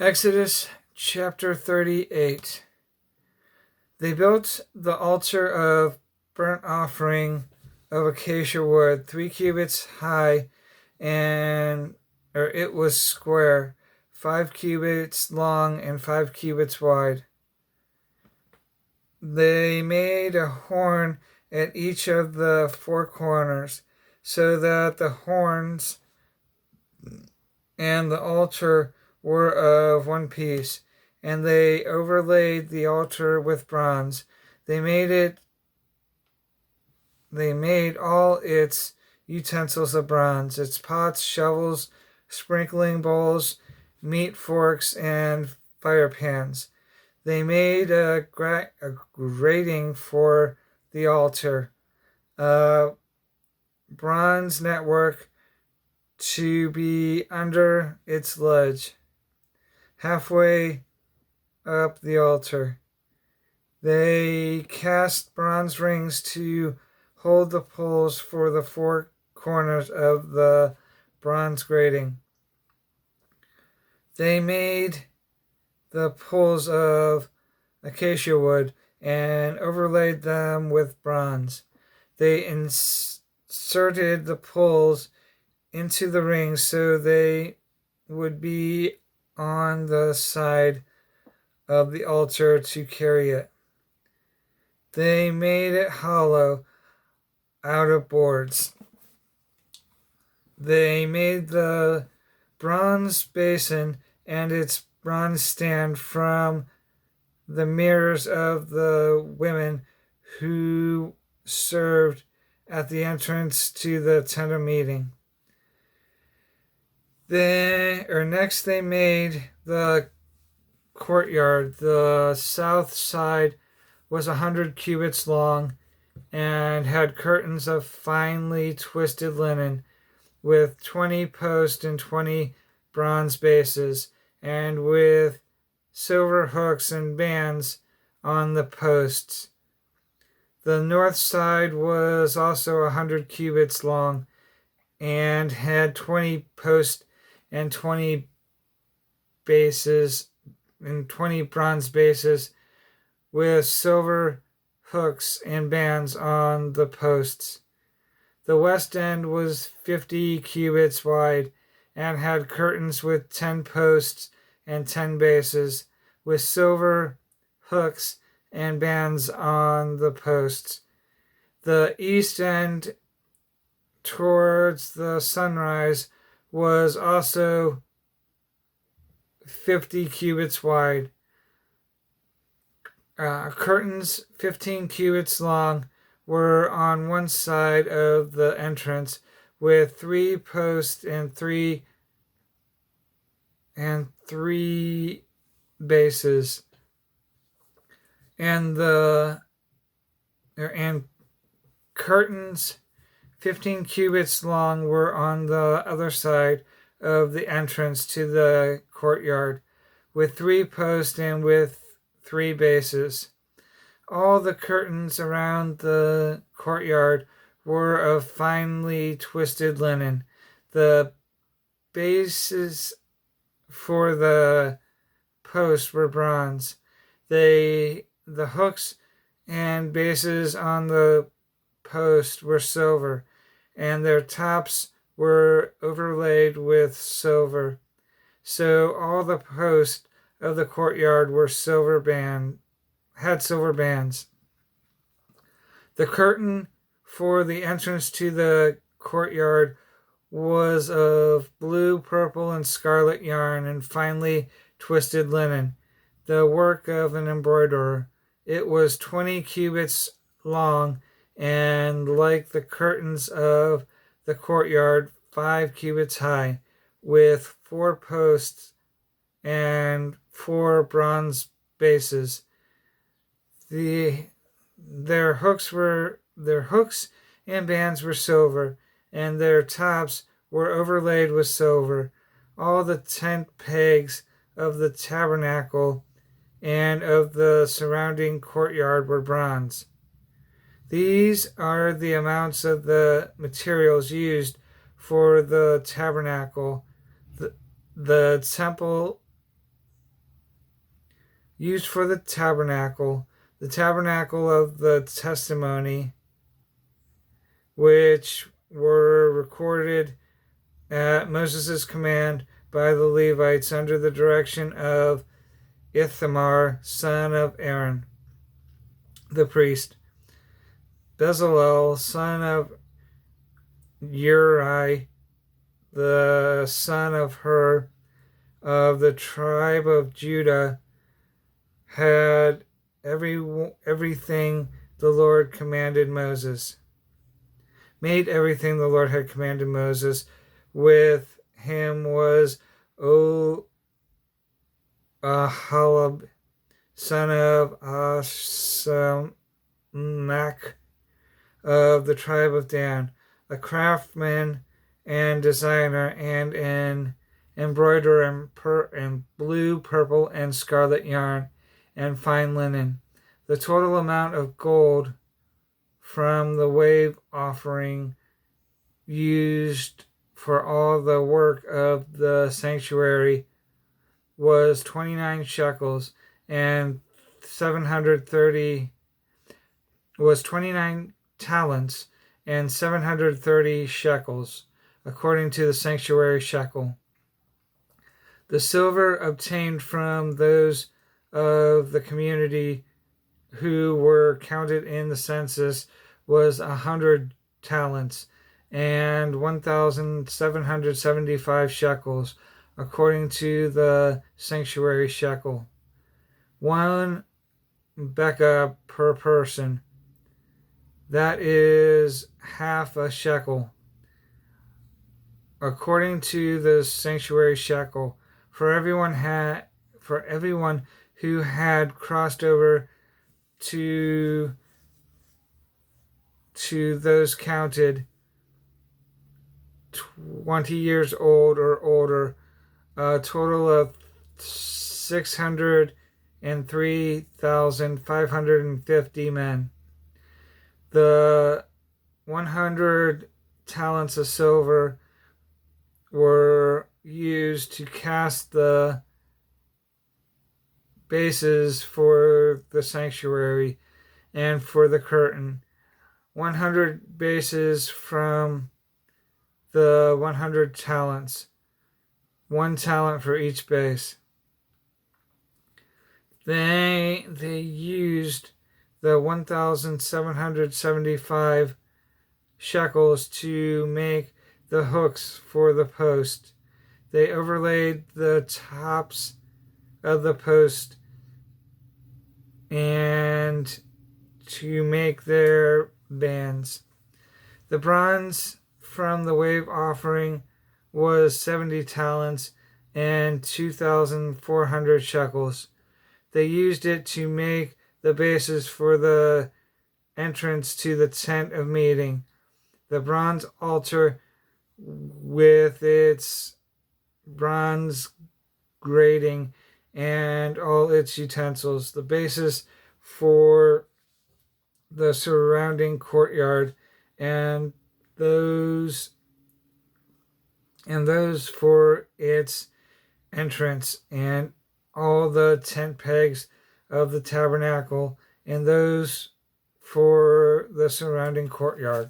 Exodus chapter 38. They built the altar of burnt offering of acacia wood, 3 cubits high, and it was square, 5 cubits long and 5 cubits wide. They made a horn at each of the 4 corners, so that the horns and the altar were of one piece, and they overlaid the altar with bronze. They made all its utensils of bronze, its pots, shovels, sprinkling bowls, meat forks, and fire pans. They made a grating for the altar, a bronze network to be under its ledge, halfway up the altar. They cast bronze rings to hold the poles for the 4 corners of the bronze grating. They made the poles of acacia wood and overlaid them with bronze. They inserted the poles into the rings so they would be on the side of the altar to carry it. They made it hollow out of boards. They made the bronze basin and its bronze stand from the mirrors of the women who served at the entrance to the tent of meeting. Next they made the courtyard. The south side was 100 cubits long and had curtains of finely twisted linen with 20 posts and 20 bronze bases, and with silver hooks and bands on the posts. The north side was also 100 cubits long and had 20 posts and 20 bases and 20 bronze bases with silver hooks and bands on the posts. The west end was 50 cubits wide and had curtains with 10 posts and 10 bases with silver hooks and bands on the posts. The east end towards the sunrise was also 50 cubits wide. Curtains 15 cubits long were on one side of the entrance with 3 posts and 3 bases, and curtains 15 cubits long were on the other side of the entrance to the courtyard with 3 posts and with 3 bases. All the curtains around the courtyard were of finely twisted linen. The bases for the posts were bronze. The hooks and bases on the post were silver, and their tops were overlaid with silver. So all the posts of the courtyard were had silver bands. The curtain for the entrance to the courtyard was of blue, purple, and scarlet yarn and finely twisted linen, the work of an embroiderer. It was 20 cubits long, and like the curtains of the courtyard, 5 cubits high, with 4 posts and 4 bronze bases. Their hooks and bands were silver, and their tops were overlaid with silver. All the tent pegs of the tabernacle and of the surrounding courtyard were bronze. These are the amounts of the materials used for the tabernacle, the temple used for the tabernacle of the testimony, which were recorded at Moses' command by the Levites under the direction of Ithamar, son of Aaron, the priest, Bezalel, son of Uri, the son of Hur, of the tribe of Judah, had everything the Lord commanded Moses. Made everything the Lord had commanded Moses. With him was Ahalab, son of Asamach, of the tribe of Dan, a craftsman and designer, and an embroiderer in blue, purple, and scarlet yarn, and fine linen. The total amount of gold from the wave offering used for all the work of the sanctuary was 29 shekels, and 730 was 29 talents and 730 shekels, according to the sanctuary shekel. The silver obtained from those of the community who were counted in the census was 100 talents and 1,775 shekels, according to the sanctuary shekel. 1 beka per person, that is half a shekel, according to the sanctuary shekel, for everyone who had crossed over to those counted 20 years old or older, a total of 603,550 men. The 100 talents of silver were used to cast the bases for the sanctuary and for the curtain. 100 bases from the 100 talents, 1 talent for each base. They used the 1,775 shekels to make the hooks for the post. They overlaid the tops of the post and to make their bands. The bronze from the wave offering was 70 talents and 2,400 shekels. They used it to make the bases for the entrance to the tent of meeting, the bronze altar with its bronze grating and all its utensils, the bases for the surrounding courtyard, and those for its entrance, and all the tent pegs of the tabernacle, and those for the surrounding courtyard.